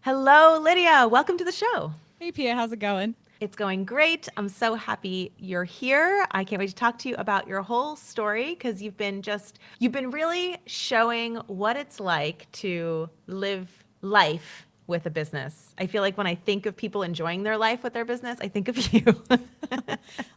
Hello, Lydia. Welcome to the show. Hey Pia, how's it going? It's going great. I'm so happy you're here. I can't wait to talk to you about your whole story because you've been really showing what it's like to live life with a business. I feel like when I think of people enjoying their life with their business, I think of you.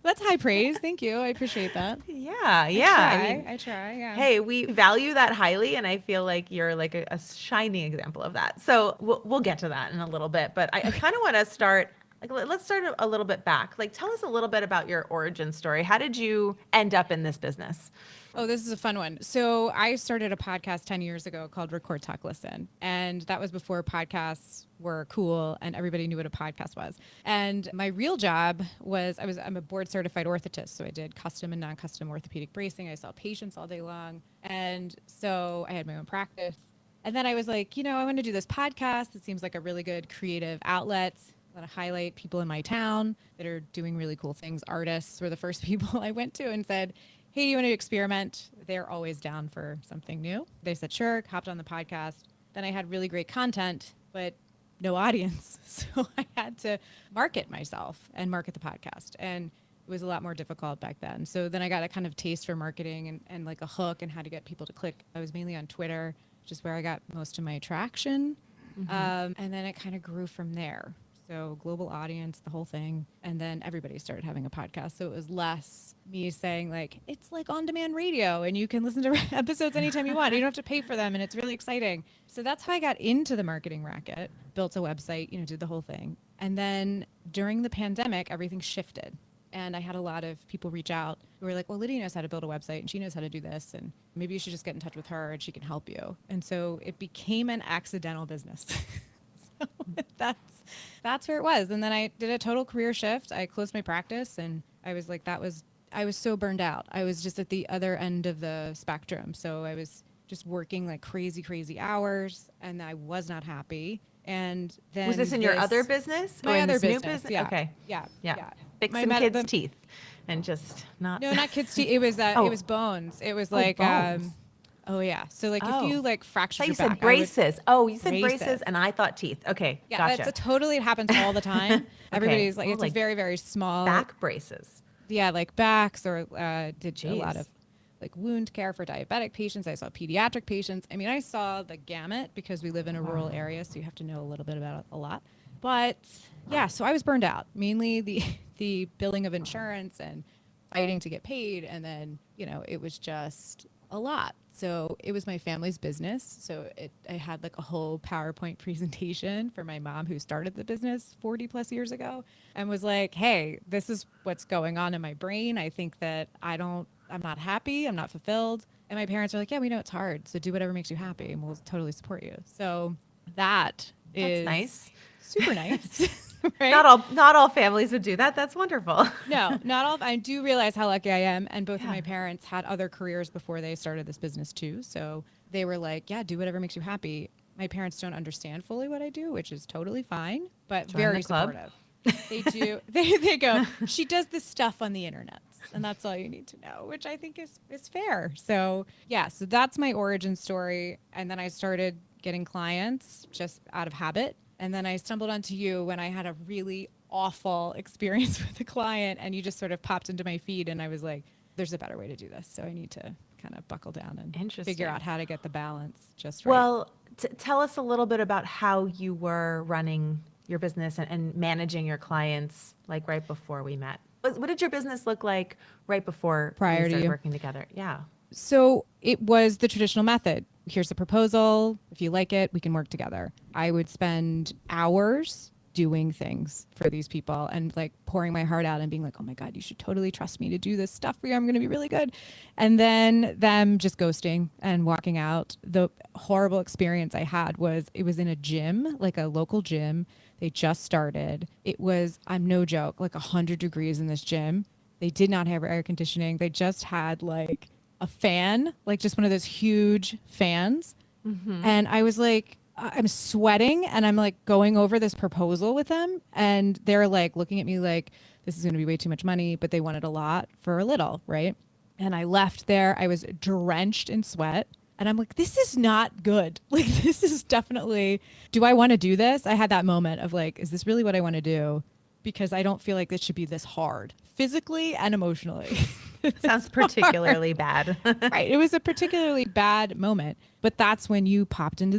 That's high praise. Thank you. I appreciate that. Yeah, I yeah. try. I try. Yeah. Hey, we value that highly, and I feel like you're like a shining example of that. So we'll get to that in a little bit, but I kind of want to start. Like, let's start a little bit back. Like, tell us a little bit about your origin story. How did you end up in this business? Oh, this is a fun one. So I started a podcast 10 years ago called Record Talk Listen. And that was before podcasts were cool and everybody knew what a podcast was. And my real job was I'm a board certified orthotist. So I did custom and non-custom orthopedic bracing. I saw patients all day long. And so I had my own practice. And then I was like, I want to do this podcast. It seems like a really good creative outlet. I want to highlight people in my town that are doing really cool things. Artists were the first people I went to and said, hey, do you want to experiment? They're always down for something new. They said, sure, hopped on the podcast. Then I had really great content, but no audience. So I had to market myself and market the podcast. And it was a lot more difficult back then. So then I got a kind of taste for marketing and like a hook and how to get people to click. I was mainly on Twitter, which is where I got most of my traction. And then it kind of grew from there. So global audience, the whole thing. And then everybody started having a podcast. So it was less me saying like, it's like on-demand radio and you can listen to episodes anytime you want. You don't have to pay for them and it's really exciting. So that's how I got into the marketing racket, built a website, did the whole thing. And then during the pandemic, everything shifted. And I had a lot of people reach out who were like, well, Lydia knows how to build a website and she knows how to do this. And maybe you should just get in touch with her and she can help you. And so it became an accidental business. So that's where it was. And then I did a total career shift. I closed my practice and I was like, I was so burned out. I was just at the other end of the spectrum. So I was just working like crazy, crazy hours and I was not happy. And then Was this in your other business or my in other this new business? business? Yeah. Okay. Yeah. Yeah. Yeah. Fix My some med- kids' the- teeth and just not. No, not kids' teeth. It was Oh. it was bones. It was Oh, like bones. oh yeah. So like if Oh. you like I fractured thought you your said back, braces. Oh, you said braces Braces. and I thought teeth. Okay. Yeah, Gotcha. that's it happens all the time. Everybody's like, Oh, it's like a very, very small back braces. Yeah, like backs or did a lot Jeez. of like wound care for diabetic patients. I saw pediatric patients. I mean, I saw the gamut because we live in a rural area, so you have to know a little bit about a lot. But yeah, so I was burned out. Mainly the the billing of insurance and fighting to get paid, and then it was just a lot. So it was my family's business. So I had like a whole PowerPoint presentation for my mom who started the business 40 plus years ago and was like, hey, this is what's going on in my brain. I think that I'm not happy. I'm not fulfilled. And my parents are like, yeah, we know it's hard. So do whatever makes you happy and we'll totally support you. So that That's is nice. super nice. Right? Not all families would do that. That's wonderful. No, not all. I do realize how lucky I am. And both of Yeah. my parents had other careers before they started this business too. So they were like, yeah, do whatever makes you happy. My parents don't understand fully what I do, which is totally fine, but Join very the club. supportive. They do. They go, she does this stuff on the internet. And that's all you need to know, which I think is fair. So yeah, so that's my origin story. And then I started getting clients just out of habit. And then I stumbled onto you when I had a really awful experience with a client and you just sort of popped into my feed and I was like, there's a better way to do this. So I need to kind of buckle down and Interesting. figure out how to get the balance just right. Well, tell us a little bit about how you were running your business and managing your clients like right before we met. What did your business look like right before Prior we to started you. working together? Yeah. So it was the traditional method. Here's the proposal. If you like it, we can work together. I would spend hours doing things for these people and like pouring my heart out and being like, oh my God, you should totally trust me to do this stuff for you. I'm going to be really good. And then them just ghosting and walking out. The horrible experience I had was it was in a gym, like a local gym. They just started. It was, I'm no joke, like 100 degrees in this gym. They did not have air conditioning. They just had like a fan, like just one of those huge fans. And I was like, I'm sweating and I'm like going over this proposal with them. And they're like looking at me like, this is going to be way too much money, but they wanted a lot for a little, right? And I left there. I was drenched in sweat. And I'm like, this is not good. Like, this is definitely, do I want to do this? I had that moment of like, is this really what I want to do? Because I don't feel like this should be this hard physically and emotionally. Sounds particularly bad. Right. It was a particularly bad moment, but that's when you popped into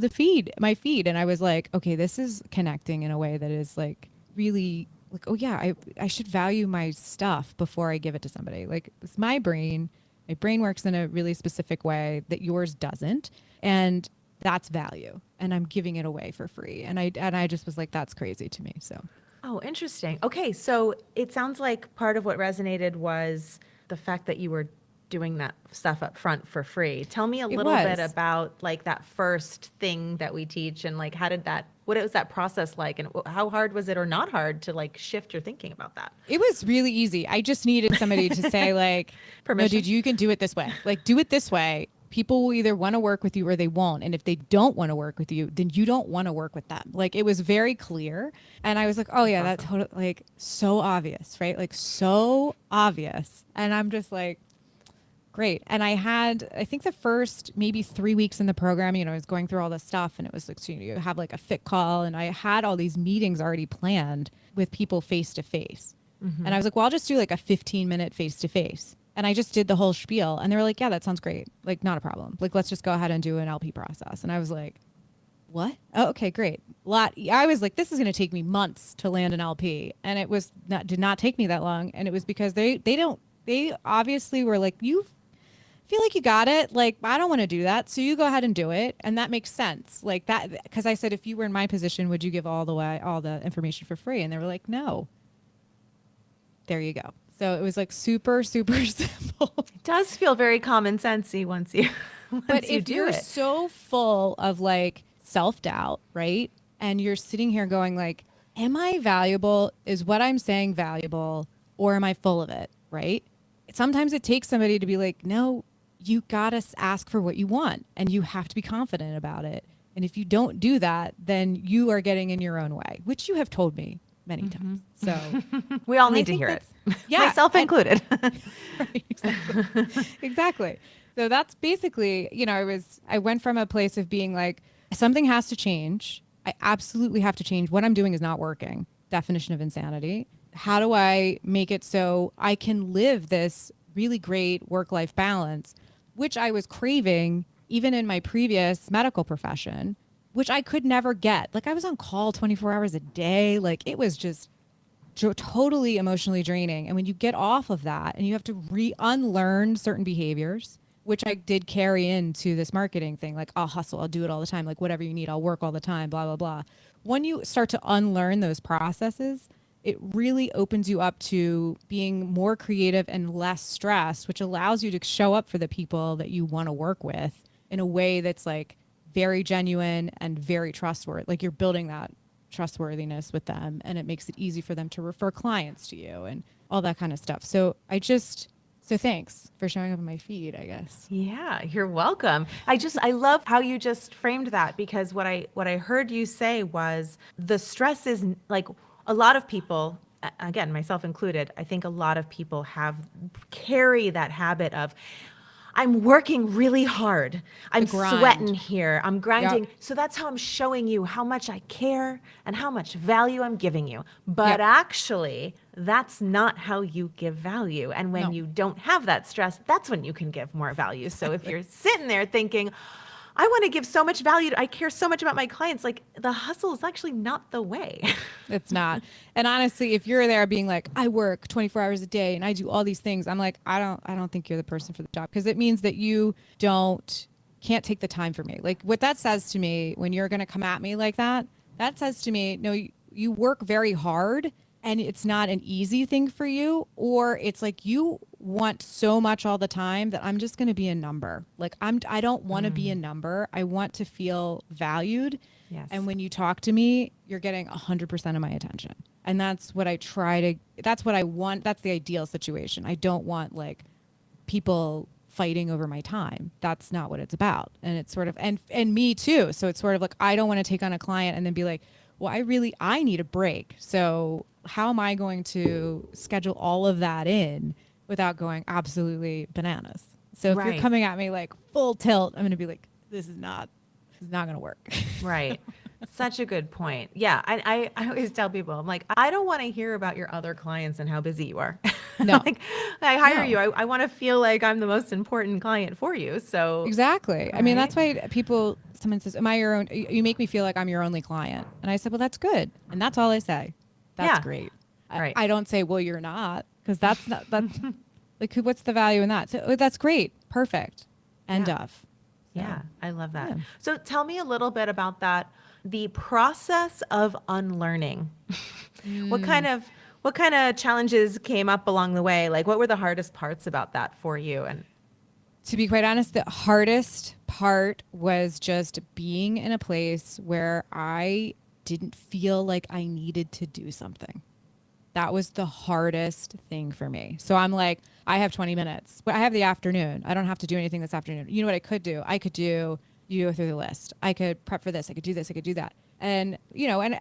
my feed. And I was like, okay, this is connecting in a way that is like really like, oh yeah, I should value my stuff before I give it to somebody. Like it's my brain works in a really specific way that yours doesn't. And that's value. And I'm giving it away for free. And I just was like, that's crazy to me. So. Oh, interesting. Okay, so it sounds like part of what resonated was the fact that you were doing that stuff up front for free. Tell me a little bit about like that first thing that we teach and like what was that process like and how hard was it or not hard to like shift your thinking about that? It was really easy. I just needed somebody to say like, no, dude, you can do it this way. Like do it this way. People will either want to work with you or they won't. And if they don't want to work with you, then you don't want to work with them. Like it was very clear. And I was like, oh yeah, that's totally like so obvious, right? Like so obvious. And I'm just like, great. And I think the first maybe 3 weeks in the program, I was going through all this stuff and it was like, so you have like a fit call and I had all these meetings already planned with people face to face. And I was like, well, I'll just do like a 15-minute face to face. And I just did the whole spiel and they were like, yeah, that sounds great. Like not a problem. Like, let's just go ahead and do an LP process. And I was like, what? Oh, okay, great. I was like, this is going to take me months to land an LP. And it did not take me that long. And it was because they obviously were like, you feel like you got it. Like, I don't want to do that. So you go ahead and do it. And that makes sense. Like that, because I said, if you were in my position, would you give all the information for free? And they were like, no. There you go. So it was like super, super simple. It does feel very common sensey once you but you if do you're it. so full of like self-doubt, right? And you're sitting here going like, am I valuable? Is what I'm saying valuable? Or am I full of it? Right? Sometimes it takes somebody to be like, no, you got to ask for what you want and you have to be confident about it. And if you don't do that, then you are getting in your own way, which you have told me many times. So we all need to hear it. Yeah, myself included. Right, exactly. So that's basically, I went from a place of being like, something has to change. I absolutely have to change. What I'm doing is not working. Definition of insanity. How do I make it so I can live this really great work-life balance, which I was craving even in my previous medical profession, which I could never get. Like I was on call 24 hours a day. Like it was just totally emotionally draining. And when you get off of that and you have to unlearn certain behaviors, which I did carry into this marketing thing, like I'll hustle, I'll do it all the time, like whatever you need, I'll work all the time, blah, blah, blah. When you start to unlearn those processes, it really opens you up to being more creative and less stressed, which allows you to show up for the people that you want to work with in a way that's like very genuine and very trustworthy. Like you're building that trustworthiness with them and it makes it easy for them to refer clients to you and all that kind of stuff. So thanks for showing up on my feed, I guess. Yeah, you're welcome. I love how you just framed that because what I heard you say was the stress is like a lot of people, again, myself included, I think a lot of people carry that habit of I'm working really hard. I'm sweating here. I'm grinding. Yep. So that's how I'm showing you how much I care and how much value I'm giving you. But actually, that's not how you give value. And when you don't have that stress, that's when you can give more value. So if you're sitting there thinking, I want to give so much value. I care so much about my clients. Like the hustle is actually not the way. It's not. And honestly, if you're there being like, I work 24 hours a day and I do all these things, I'm like, I don't think you're the person for the job because it means that you can't take the time for me. Like what that says to me when you're going to come at me like that says to me, no, you work very hard and it's not an easy thing for you, or it's like you want so much all the time that I'm just going to be a number. Like I don't want to be a number. I want to feel valued. Yes. And when you talk to me, you're getting 100% of my attention. And that's what that's what I want. That's the ideal situation. I don't want like people fighting over my time. That's not what it's about. And it's sort of, and me too. So it's sort of like, I don't want to take on a client and then be like, well, I need a break. So how am I going to schedule all of that in without going absolutely bananas? So if you're coming at me like full tilt, I'm going to be like, this is not going to work. Right. Such a good point. Yeah. I always tell people, I'm like, I don't want to hear about your other clients and how busy you are. No. Like, I hire No. you. I want to feel like I'm the most important client for you. So, Exactly. I mean, right. that's why someone says, am I your own? You make me feel like I'm your only client. And I said, well, that's good. And that's all I say. That's Yeah. great. Right. I don't say, well, you're not, because that's like, what's the value in that? So that's great. Perfect. End Yeah. of. So, Yeah, I love that. yeah. So tell me a little bit about that, the process of unlearning. What kind of challenges came up along the way? Like what were the hardest parts about that for you? And To be quite honest, the hardest part was just being in a place where I didn't feel like I needed to do something. That was the hardest thing for me. So I'm like, I have 20 minutes, but I have the afternoon. I don't have to do anything this afternoon. You know what I could do? You go through the list. I could prep for this. I could do this. I could do that. And,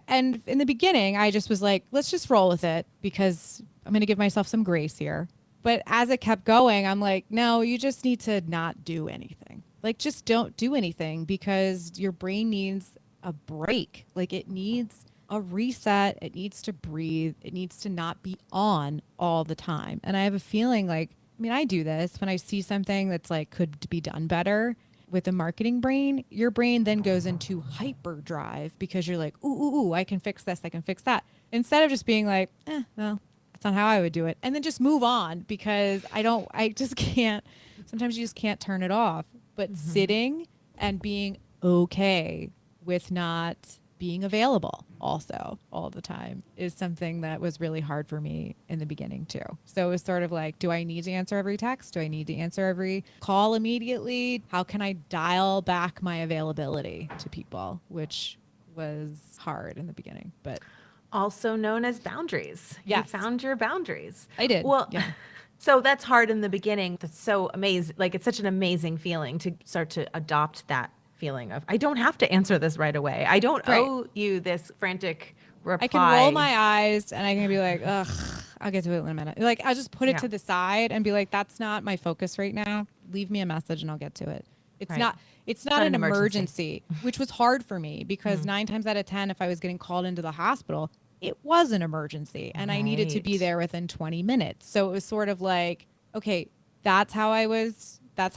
and in the beginning, I just was like, let's just roll with it because I'm going to give myself some grace here. But as it kept going, I'm like, no, you just need to not do anything. Like, just don't do anything because your brain needs a break. Like, it needs a reset. It needs to breathe. It needs to not be on all the time. And I have a feeling like, I mean, I do this when I see something that's like could be done better with the marketing brain. Your brain then goes into hyperdrive because you're like, ooh, I can fix this. I can fix that. Instead of just being like, well, that's not how I would do it. And then just move on because I just can't, sometimes you just can't turn it off. But sitting and being okay with not being available also all the time is something that was really hard for me in the beginning too. So it was sort of like, do I need to answer every text? Do I need to answer every call immediately? How can I dial back my availability to people, which was hard in the beginning, but also known as boundaries. You Yes. found your boundaries. I did. Well, Yeah. so that's hard in the beginning. That's so amazing. Like it's such an amazing feeling to start to adopt that feeling of, I don't have to answer this right away. I don't Right. owe you this frantic reply. I can roll my eyes and I can be like, ugh, I'll get to it in a minute. Like, I'll just put it Yeah. to the side and be like, that's not my focus right now. Leave me a message and I'll get to it. It's Right. it's not an emergency, which was hard for me because 9 times out of 10, if I was getting called into the hospital, it was an emergency and I needed to be Right. there within 20 minutes. So it was sort of like, okay, that's how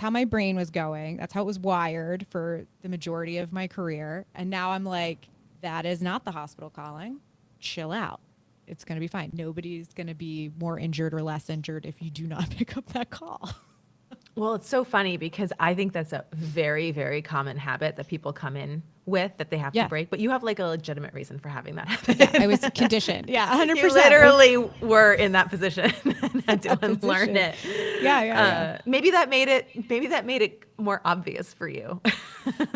my brain was going. That's how it was wired for the majority of my career. And now I'm like, that is not the hospital calling. Chill out. It's going to be fine. Nobody's going to be more injured or less injured if you do not pick up that call. Well, it's so funny because I think that's a very, very common habit that people come in with that they have Yeah. to break. But you have like a legitimate reason for having that happen. Yeah, I was conditioned. Yeah, 100%. You literally were in that position and had to unlearn it. Yeah. Maybe that made it more obvious for you.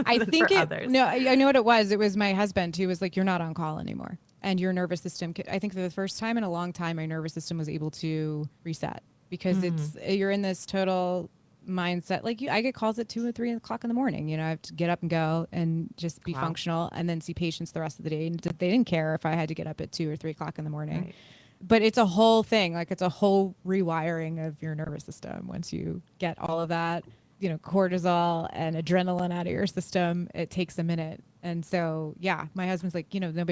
I than think for others. No, I know what it was. It was my husband who was like, you're not on call anymore. And your nervous system, I think for the first time in a long time, my nervous system was able to reset because you're in this total mindset. Like I get calls at 2 or 3 o'clock in the morning. I have to get up and go and just be functional and then see patients the rest of the day. And they didn't care if I had to get up at 2 or 3 o'clock in the morning. Right. But it's a whole thing. Like it's a whole rewiring of your nervous system. Once you get all of that, cortisol and adrenaline out of your system, it takes a minute. And so, yeah, my husband's like, you don't have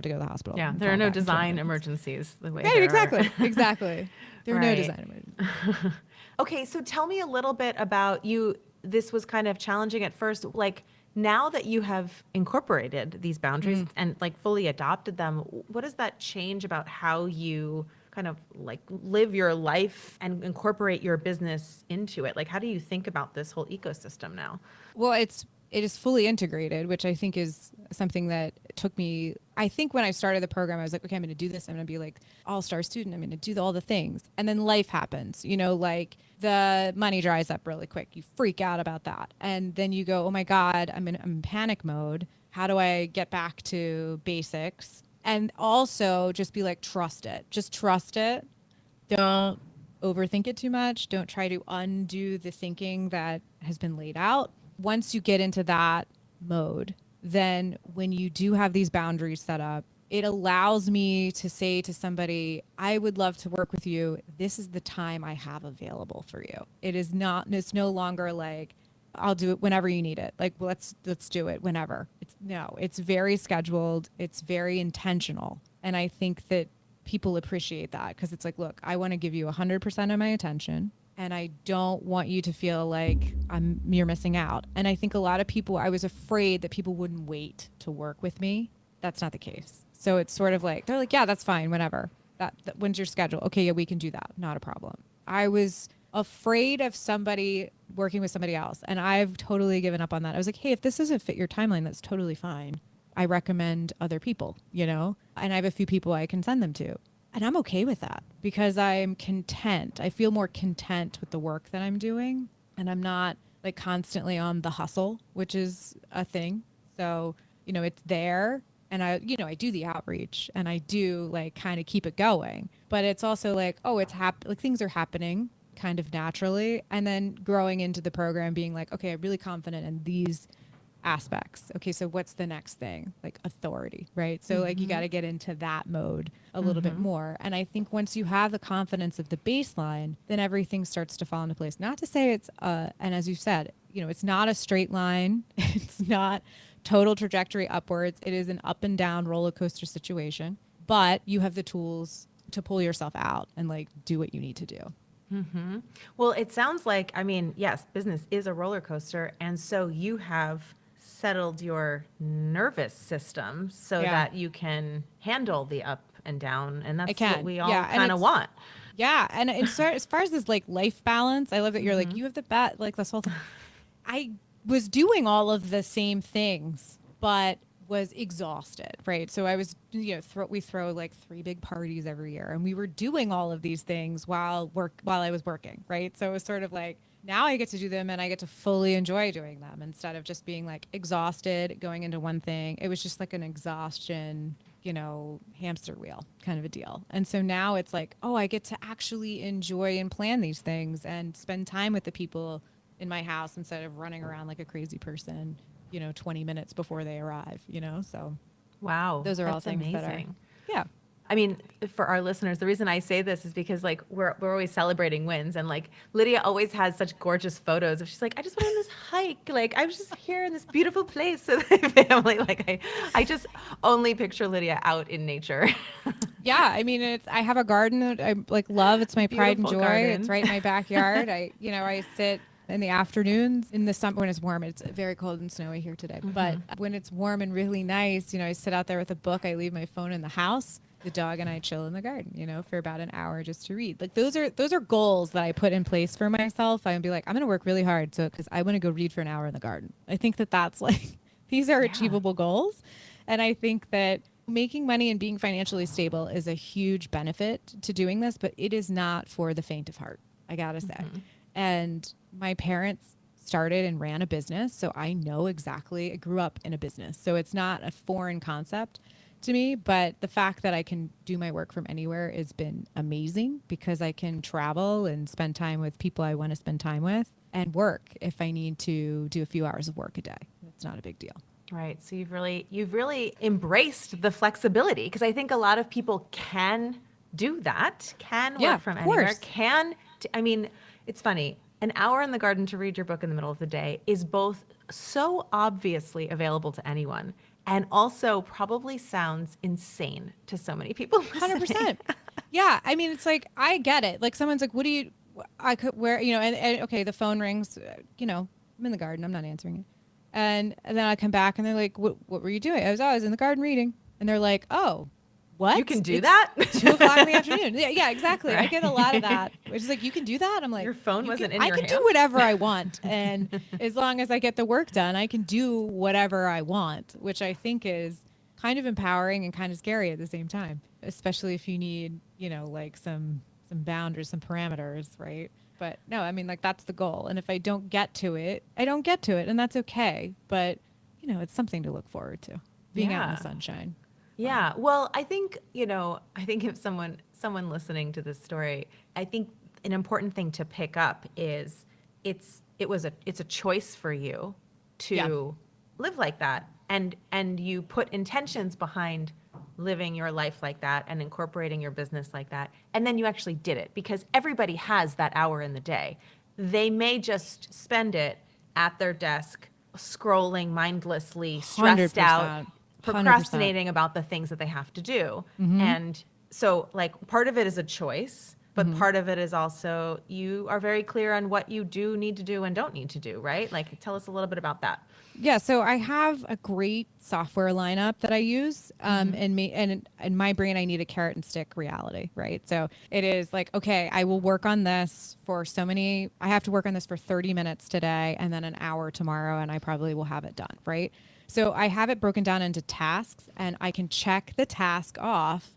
to go to the hospital. Yeah, there are no design emergencies the way Right, there exactly. are. Exactly. There are no Right. design emergencies. Okay, so tell me a little bit about you. This was kind of challenging at first. Like now that you have incorporated these boundaries and like fully adopted them, what does that change about how you kind of like live your life and incorporate your business into it? Like, how do you think about this whole ecosystem now? Well, it is fully integrated, which I think is something that took me. I think when I started the program, I was like, okay, I'm going to do this. I'm going to be like all-star student. I'm going to do all the things. And then life happens, like the money dries up really quick. You freak out about that. And then you go, oh my God, I'm in panic mode. How do I get back to basics? And also just be like, trust it. Just trust it. Don't overthink it too much. Don't try to undo the thinking that has been laid out. Once you get into that mode, then when you do have these boundaries set up, it allows me to say to somebody, I would love to work with you. This is the time I have available for you. It's no longer like, I'll do it whenever you need it. Like, let's do it whenever. It's very scheduled. It's very intentional. And I think that people appreciate that because it's like, look, I want to give you 100% of my attention, and I don't want you to feel like you're missing out. And I think a lot of people, I was afraid that people wouldn't wait to work with me. That's not the case. So it's sort of like, they're like, yeah, that's fine, whenever. That when's your schedule? Okay, yeah, we can do that. Not a problem. I was afraid of somebody working with somebody else, and I've totally given up on that. I was like, hey, if this doesn't fit your timeline, that's totally fine. I recommend other people, and I have a few people I can send them to. And I'm okay with that because I'm content. I feel more content with the work that I'm doing, and I'm not like constantly on the hustle, which is a thing. So, it's there, and I do the outreach, and I do like kind of keep it going, but it's also like, oh, it's like things are happening kind of naturally. And then growing into the program being like, okay, I'm really confident in these aspects. Okay, so what's the next thing? Like authority, right? So like you got to get into that mode a little bit more. And I think once you have the confidence of the baseline, then everything starts to fall into place. Not to say it's and as you said, it's not a straight line. It's not total trajectory upwards. It is an up and down roller coaster situation, but you have the tools to pull yourself out and like do what you need to do. Well, it sounds like, yes, business is a roller coaster. And so you have settled your nervous system so that you can handle the up and down. And that's what we all kind of want. Yeah. And as far as this like life balance, I love that you're like, you have the like this whole thing. I was doing all of the same things, but was exhausted, right? So I was, we throw like 3 big parties every year, and we were doing all of these things while I was working, right? So it was sort of like, now I get to do them and I get to fully enjoy doing them instead of just being like exhausted going into one thing. It was just like an exhaustion, hamster wheel kind of a deal. And so now it's like, oh, I get to actually enjoy and plan these things and spend time with the people in my house instead of running around like a crazy person, 20 minutes before they arrive, so wow, those are all things amazing. that are, yeah. For our listeners, the reason I say this is because like we're always celebrating wins, and like Lydia always has such gorgeous photos of, she's like, I just went on this hike, like I was just here in this beautiful place with my family. Like I just only picture Lydia out in nature. Yeah, I have a garden that I like love. It's my pride and joy. Garden. It's right in my backyard. I sit in the afternoons in the summer when it's warm. It's very cold and snowy here today, but when it's warm and really nice, I sit out there with a book. I leave my phone in the house. The dog and I chill in the garden, for about an hour just to read. Like those are goals that I put in place for myself. I'm be like, I'm going to work really hard because I want to go read for an hour in the garden. I think that's like, these are achievable goals. And I think that making money and being financially stable is a huge benefit to doing this, but it is not for the faint of heart, I got to say. And my parents started and ran a business, so I know exactly, I grew up in a business. So it's not a foreign concept to me, but the fact that I can do my work from anywhere has been amazing because I can travel and spend time with people I want to spend time with and work if I need to do a few hours of work a day. It's not a big deal. Right. So you've really embraced the flexibility, because I think a lot of people can do that, can work from anywhere, it's funny. An hour in the garden to read your book in the middle of the day is both so obviously available to anyone and also probably sounds insane to so many people listening. 100%. Yeah. It's like, I get it. Like someone's like, I could wear, and okay, the phone rings, I'm in the garden. I'm not answering it. And then I come back and they're like, what were you doing? I was in the garden reading. And they're like, oh, what? You can do that? 2:00 in the afternoon. Yeah, exactly. Right. I get a lot of that. Which is like, you can do that? I'm like, your phone wasn't in your hand? I can do whatever I want. And as long as I get the work done, I can do whatever I want, which I think is kind of empowering and kind of scary at the same time, especially if you need, like some boundaries, some parameters, right? But no, like that's the goal. And if I don't get to it, I don't get to it, and that's okay. But, it's something to look forward to, being out in the sunshine. Yeah. Well, I think if someone listening to this story, I think an important thing to pick up is it's a choice for you to live like that. And you put intentions behind living your life like that and incorporating your business like that. And then you actually did it, because everybody has that hour in the day. They may just spend it at their desk, scrolling mindlessly, stressed out, 100%. 100%. procrastinating about the things that they have to do. And so, like, part of it is a choice, but part of it is also you are very clear on what you do need to do and don't need to do, right? Like, tell us a little bit about that. Yeah, so I have a great software lineup that I use. And in my brain, I need a carrot and stick reality, right? So it is like, okay, I will work on this for I have to work on this for 30 minutes today and then an hour tomorrow, and I probably will have it done, right? So I have it broken down into tasks, and I can check the task off.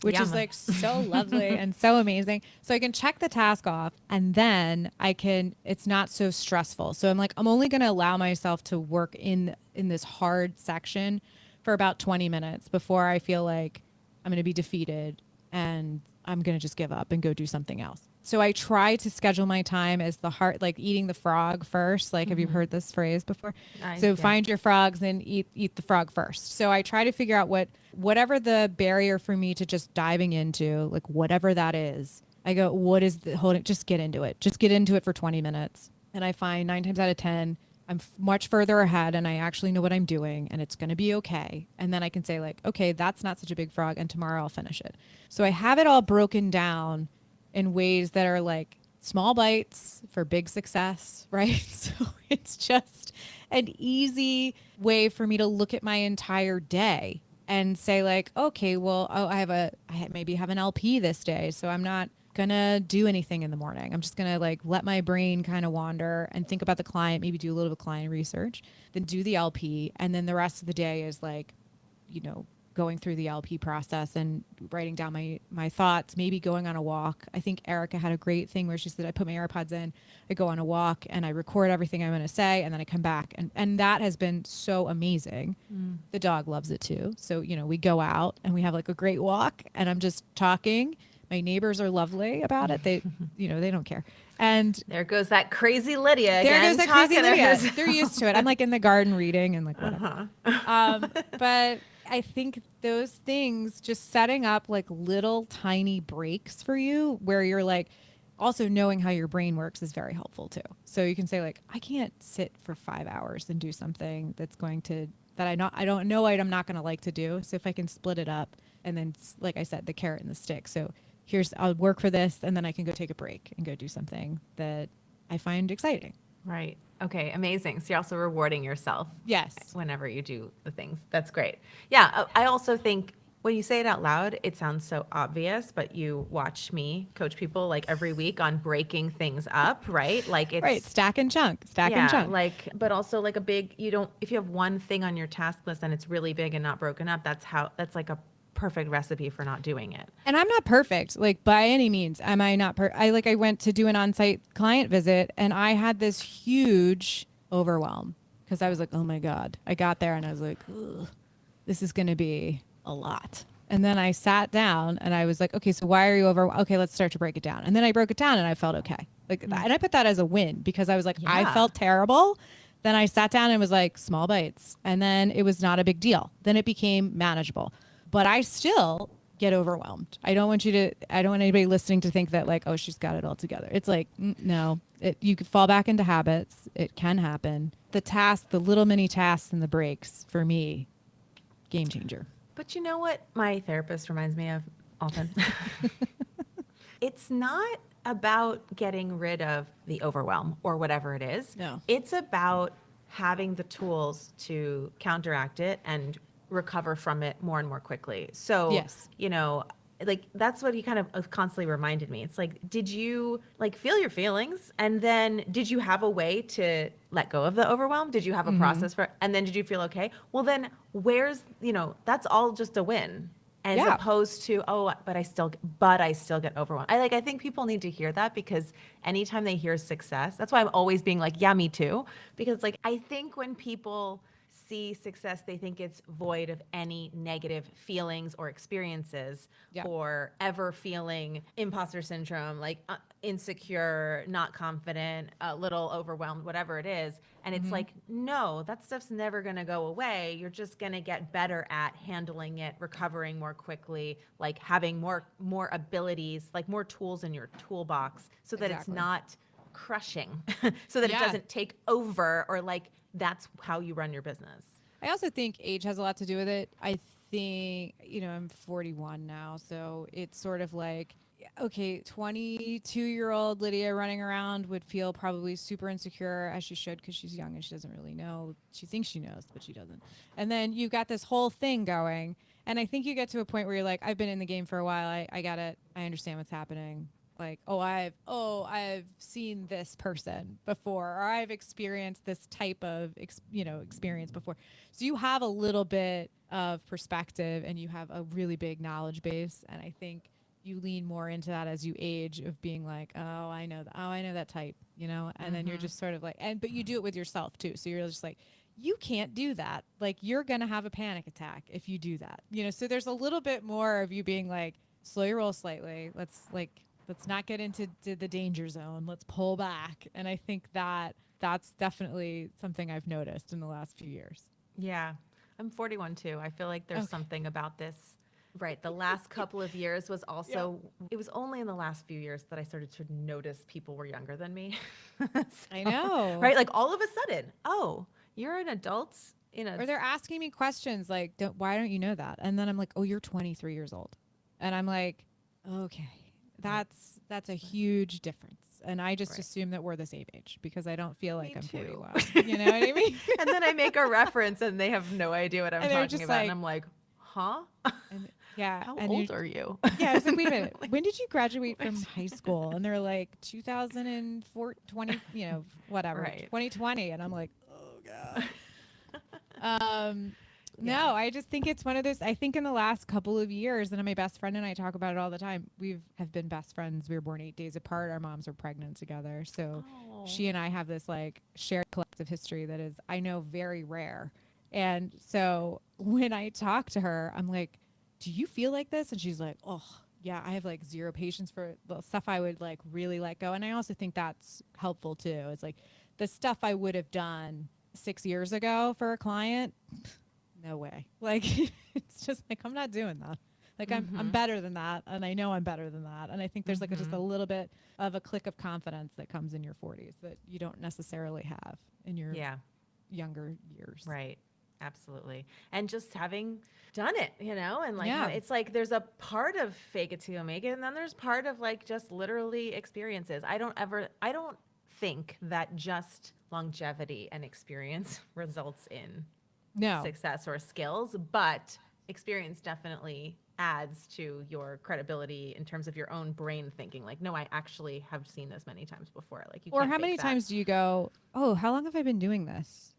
Which is Yum. like so lovely and so amazing. So I can check the task off, and then it's not so stressful. So I'm like, I'm only going to allow myself to work in this hard section for about 20 minutes before I feel like I'm going to be defeated and I'm going to just give up and go do something else. So I try to schedule my time as the heart, like eating the frog first. Like, have you heard this phrase before? Yeah. Find your frogs and eat the frog first. So I try to figure out whatever the barrier for me to just diving into, like whatever that is. I go, what is the holding? Just get into it. Just get into it for 20 minutes. And I find 9 times out of 10, I'm much further ahead and I actually know what I'm doing and it's going to be okay. And then I can say like, okay, that's not such a big frog and tomorrow I'll finish it. So I have it all broken down in ways that are like small bites for big success, right? So it's just an easy way for me to look at my entire day and say like, okay, well, I maybe have an LP this day, so I'm not gonna do anything in the morning. I'm just gonna like let my brain kind of wander and think about the client, maybe do a little bit of client research, then do the LP, and then the rest of the day is like, going through the LP process and writing down my thoughts, maybe going on a walk. I think Erica had a great thing where she said, I put my AirPods in, I go on a walk and I record everything I'm going to say. And then I come back. And that has been so amazing. The dog loves it too. So, we go out and we have like a great walk and I'm just talking. My neighbors are lovely about it. They, they don't care. And There goes that crazy Lydia there again. goes that crazy Lydia. They're used to it. I'm like in the garden reading and like whatever. But I think those things, just setting up like little tiny breaks for you where you're like, also knowing how your brain works is very helpful too. So you can say like, I can't sit for 5 hours and do something that I don't know I'm not going to like to do. So if I can split it up and then, like I said, the carrot and the stick. So I'll work for this and then I can go take a break and go do something that I find exciting. Right. Okay. Amazing. So you're also rewarding yourself. Yes. Whenever you do the things. That's great. Yeah. I also think when you say it out loud, it sounds so obvious, but you watch me coach people like every week on breaking things up, right? Like it's right. Stack and chunk. Like, but also like if you have one thing on your task list and it's really big and not broken up, that's like a perfect recipe for not doing it. And I'm not perfect, like by any means. Am I not I went to do an on-site client visit and I had this huge overwhelm because I was like, oh my God. I got there and I was like, this is going to be a lot. And then I sat down and I was like, okay, so why are you okay, let's start to break it down. And then I broke it down and I felt okay. And I put that as a win because I was like, I felt terrible. Then I sat down and was like, small bites. And then it was not a big deal. Then it became manageable. But I still get overwhelmed. I don't want anybody listening to think that like, oh, she's got it all together. It's like, no, you could fall back into habits. It can happen. The little mini tasks and the breaks for me, game changer. But you know what my therapist reminds me of often? It's not about getting rid of the overwhelm or whatever it is. No. It's about having the tools to counteract it and recover from it more and more quickly. So, yes. Like that's what he kind of constantly reminded me. It's like, did you like feel your feelings? And then did you have a way to let go of the overwhelm? Did you have a process for it? And then did you feel okay? Well, then that's all just a win. As opposed to, but I still get overwhelmed. I think people need to hear that because anytime they hear success, that's why I'm always being like, yeah, me too. Because like, I think when people see success, they think it's void of any negative feelings or experiences or ever feeling imposter syndrome, like insecure, not confident, a little overwhelmed, whatever it is. And it's like, no, that stuff's never going to go away. You're just going to get better at handling it, recovering more quickly, like having more abilities, like more tools in your toolbox so that it's not crushing so that it Yeah. doesn't take over, or like that's how you run your business? I also think age has a lot to do with it. I think, I'm 41 now, so it's sort of like, okay, 22-year-old Lydia running around would feel probably super insecure, as she should, because she's young and she doesn't really know. She thinks she knows, but she doesn't. And then you've got this whole thing going. And I think you get to a point where you're like, I've been in the game for a while. I got it. I understand what's happening. Like, I've seen this person before, or I've experienced this type of experience before. So you have a little bit of perspective and you have a really big knowledge base, and I think you lean more into that as you age, of being like, I know that, I know that type, and then you're just sort of like, but you do it with yourself too, so you're just like, you can't do that, like you're gonna have a panic attack if you do that, so there's a little bit more of you being like, slow your roll slightly, let's not get into the danger zone, let's pull back. And I think that's definitely something I've noticed in the last few years. Yeah. I'm 41 too. I feel like there's something about this. Right. The last couple of years was also, it was only in the last few years that I started to notice people were younger than me. I know. Right. Like all of a sudden, oh, you're an adult Or they're asking me questions like, why don't you know that? And then I'm like, oh, you're 23 years old. And I'm like, okay, that's a huge difference. And I just assume that we're the same age, because I don't feel like I'm too. 41. You know what I mean? And then I make a reference and they have no idea what I'm And they're talking just about. like- And I'm like, huh? And, yeah. How and old are you? Yeah, I was like, wait a minute. When did you graduate from high school? And they're like, 2004, 20, whatever, Right. 2020. And I'm like, oh God. No, I just think it's one of those, I think in the last couple of years, and my best friend and I talk about it all the time, have been best friends. We were born 8 days apart. Our moms were pregnant together. So she and I have this like shared collective history that is, I know, very rare. And so when I talk to her, I'm like, do you feel like this? And she's like, oh yeah, I have like zero patience for the stuff I would like really let go. And I also think that's helpful too. It's like the stuff I would have done 6 years ago for a client, no way. Like, it's just like, I'm not doing that. Like, I'm better than that. And I know I'm better than that. And I think there's like just a little bit of a click of confidence that comes in your 40s that you don't necessarily have in your younger years. Right. Absolutely. And just having done it, and like, Yeah. it's like, there's a part of fake it till you make it. And then there's part of like, just literally experiences. I don't think that just longevity and experience results in success or skills, but experience definitely adds to your credibility in terms of your own brain thinking. Like, no, I actually have seen this many times before. Like, you Or can't how fake many that. times do you go, oh, how long have I been doing this?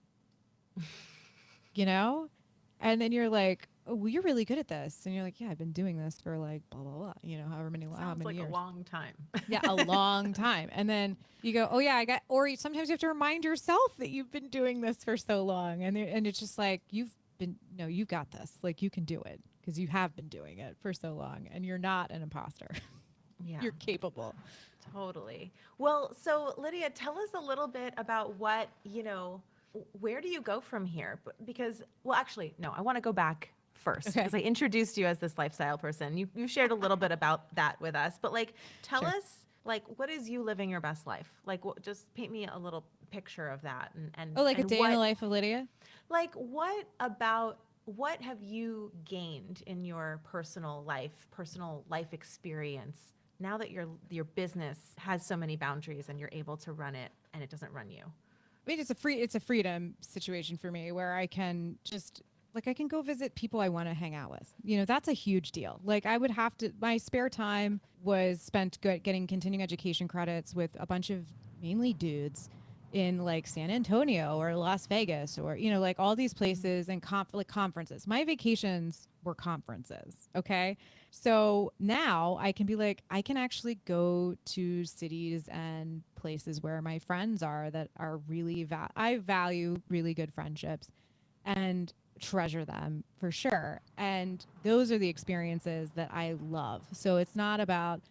And then you're like, oh, well, you're really good at this. And you're like, yeah, I've been doing this for like blah, blah, blah, however many, how Sounds many like years. a long time. Yeah, a long time. And then you go, oh yeah, or sometimes you have to remind yourself that you've been doing this for so long. And it's just like, you've got this. Like, you can do it because you have been doing it for so long and you're not an imposter. Yeah. You're capable. Totally. Well, so Lydia, tell us a little bit about what, where do you go from here? Because, well, actually, no, I want to go back first because I introduced you as this lifestyle person. You shared a little bit about that with us, but like, tell us, like, what is you living your best life? Like, just paint me a little picture of that. And like and a day in the life of Lydia? Like, what have you gained in your personal life experience now that your business has so many boundaries and you're able to run it and it doesn't run you? I mean, it's a freedom situation for me where I can just I can go visit people I want to hang out with. That's a huge deal. Like, I would have to, my spare time was spent getting continuing education credits with a bunch of mainly dudes in like San Antonio or Las Vegas or, like all these places and conferences. My vacations were conferences. Okay. So now I can be like, I can actually go to cities and places where my friends are that are really, I value really good friendships and treasure them for sure. And those are the experiences that I love. So it's not about,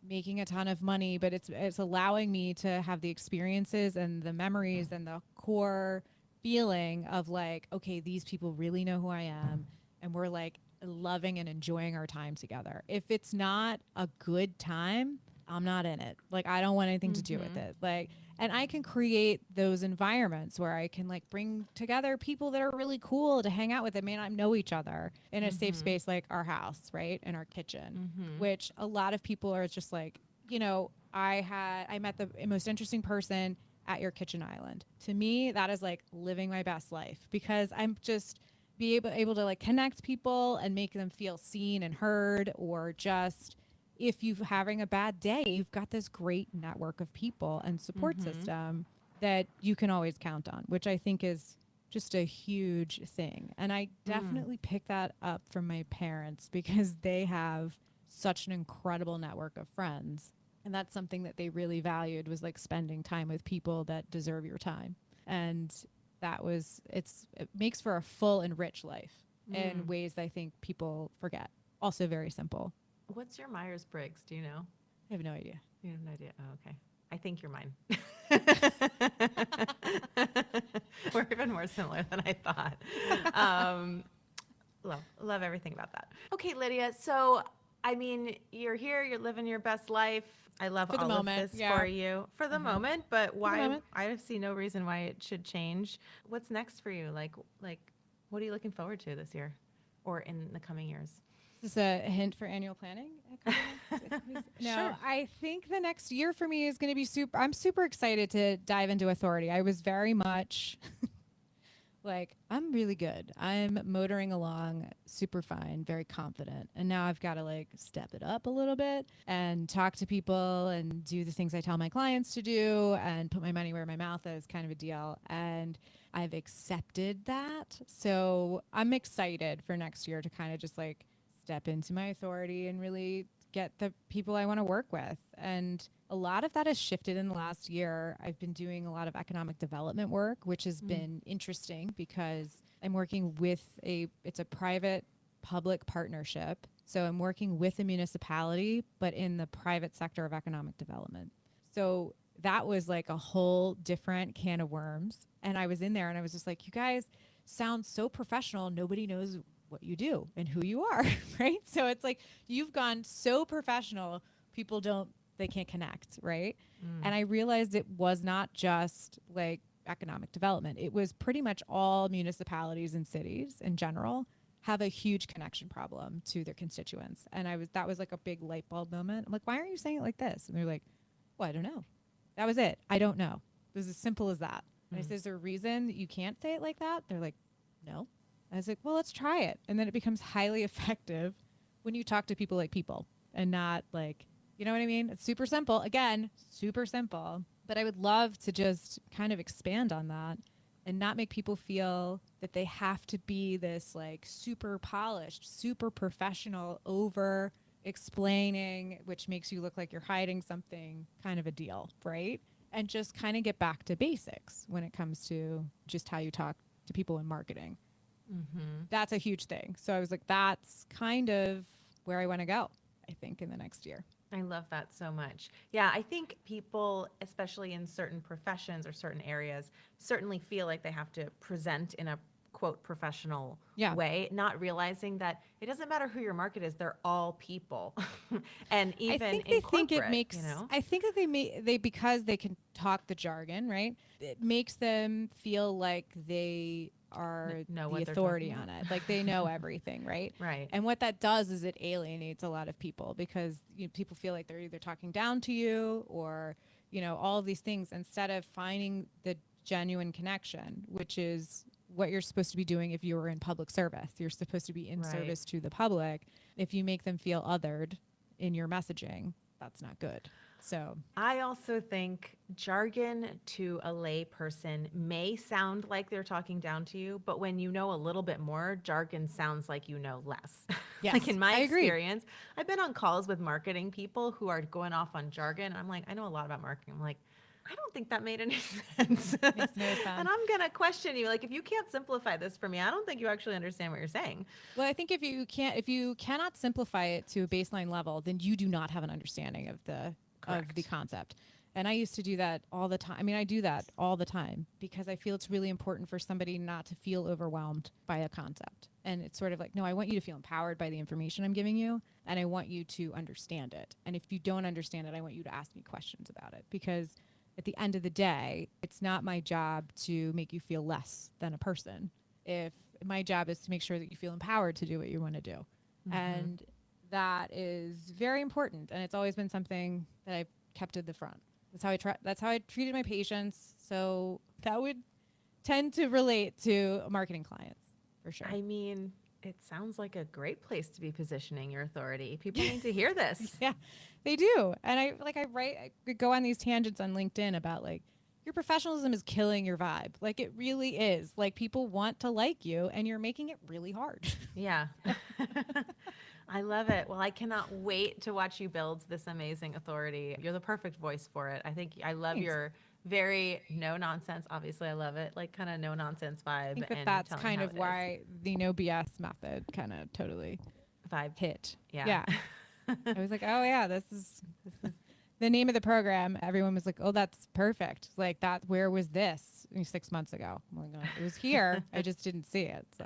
making a ton of money, but it's allowing me to have the experiences and the memories and the core feeling of like, okay, these people really know who I am and we're like loving and enjoying our time together. If it's not a good time, I'm not in it. Like, I don't want anything to do with it. Like, and I can create those environments where I can like bring together people that are really cool to hang out with that may not know each other in a safe space like our house, right? In our kitchen, which a lot of people are just like, you know, I met the most interesting person at your kitchen island. To me, that is like living my best life because I'm just able to like connect people and make them feel seen and heard, or just if you're having a bad day, you've got this great network of people and support system that you can always count on, which I think is just a huge thing. And I definitely picked that up from my parents because they have such an incredible network of friends. And that's something that they really valued, was like spending time with people that deserve your time. And it makes for a full and rich life in ways that I think people forget. Also very simple. What's your Myers-Briggs? Do you know? I have no idea. You have no idea. Oh, okay. I think you're mine. We're even more similar than I thought. Love everything about that. Okay, Lydia. So, I mean, you're here, you're living your best life. I love For the all moment, of this yeah. for you for the moment, but why? moment. I see no reason why it should change. What's next for you? Like, what are you looking forward to this year, or in the coming years? Is this a hint for annual planning? No, Sure. I think the next year for me is going to be I'm super excited to dive into authority. I was very much like, I'm really good. I'm motoring along super fine, very confident. And now I've got to like step it up a little bit and talk to people and do the things I tell my clients to do and put my money where my mouth is, kind of a deal. And I've accepted that. So I'm excited for next year to kind of just like step into my authority and really get the people I want to work with. And a lot of that has shifted in the last year. I've been doing a lot of economic development work, which has been interesting because I'm working with it's a private public partnership. So I'm working with a municipality, but in the private sector of economic development. So that was like a whole different can of worms. And I was in there and I was just like, you guys sound so professional. Nobody knows what you do and who you are, right? So it's like you've gone so professional, they can't connect, right? And I realized it was not just like economic development. It was pretty much all municipalities and cities in general have a huge connection problem to their constituents. And that was like a big light bulb moment. I'm like, why aren't you saying it like this? And they're like, well, I don't know. That was it. I don't know. It was as simple as that. And I said, is there a reason that you can't say it like that? They're like, no. I was like, well, let's try it. And then it becomes highly effective when you talk to people like people and not like, you know what I mean? It's super simple. Again, super simple. But I would love to just kind of expand on that and not make people feel that they have to be this like super polished, super professional, over explaining, which makes you look like you're hiding something, kind of a deal, right? And just kind of get back to basics when it comes to just how you talk to people in marketing. That's a huge thing. So I was like, that's kind of where I want to go, I think, in the next year. I love that so much. Yeah, I think people, especially in certain professions or certain areas, certainly feel like they have to present in a quote professional way, not realizing that it doesn't matter who your market is, they're all people. And even I think in they corporate, think it makes, you know? I think that they because they can talk the jargon, right? It makes them feel like they are Know the what they're authority talking on it. Like they know everything, right? Right. And what that does is it alienates a lot of people because people feel like they're either talking down to you or, all of these things instead of finding the genuine connection, which is what you're supposed to be doing if you were in public service. You're supposed to be in service to the public. If you make them feel othered in your messaging, that's not good. So I also think jargon to a lay person may sound like they're talking down to you, but when you know a little bit more, jargon sounds like you know less. yes, Like in my I agree. experience, I've been on calls with marketing people who are going off on jargon. I'm like, I know a lot about marketing. I'm like, I don't think that made any sense. Makes no sense. And I'm going to question you. Like, if you can't simplify this for me, I don't think you actually understand what you're saying. Well, I think if you cannot simplify it to a baseline level, then you do not have an understanding of the Correct. concept. And I used to do that all the time. I mean, I do that all the time because I feel it's really important for somebody not to feel overwhelmed by a concept. And it's sort of like, no, I want you to feel empowered by the information I'm giving you, and I want you to understand it. And if you don't understand it, I want you to ask me questions about it, because at the end of the day, it's not my job to make you feel less than a person. If my job is to make sure that you feel empowered to do what you want to do. And that is very important. And it's always been something that I've kept at the front. That's how I treated my patients. So that would tend to relate to marketing clients for sure. I mean, it sounds like a great place to be positioning your authority. People need to hear this. Yeah, they do. And I go on these tangents on LinkedIn about like, your professionalism is killing your vibe. Like, it really is. Like, people want to like you and you're making it really hard. Yeah. I love it. Well, I cannot wait to watch you build this amazing authority. You're the perfect voice for it. I love Thanks. your very no nonsense. Obviously, I love it. Like, kind of no nonsense vibe. I think that and that's telling kind how of it why the no BS method kind of totally is. Vibe. hit. Yeah. I was like, oh yeah, this is the name of the program. Everyone was like, oh, that's perfect. Like, where was this 6 months ago? I'm like, oh, it was here. I just didn't see it. So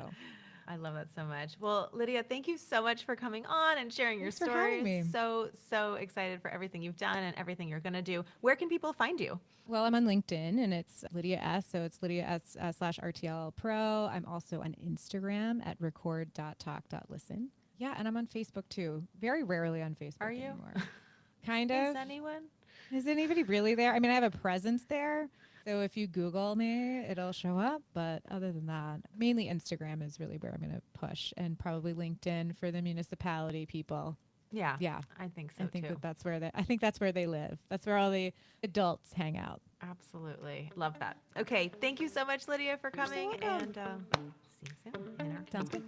I love that so much. Well, Lydia, thank you so much for coming on and sharing Thanks your for story. having me. So excited for everything you've done and everything you're going to do. Where can people find you? Well, I'm on LinkedIn and it's Lydia S. So it's Lydia S /RTL Pro. I'm also on Instagram at record.talk.listen. Yeah. And I'm on Facebook too. Very rarely on Facebook Are you? anymore. Kind of. Is anyone? Is anybody really there? I mean, I have a presence there. So if you Google me, it'll show up. But other than that, mainly Instagram is really where I'm going to push, and probably LinkedIn for the municipality people. Yeah. Yeah. I think so I think too. that's where they live. That's where all the adults hang out. Absolutely. Love that. Okay. Thank you so much, Lydia, for coming. welcome. And see you soon. Sounds good.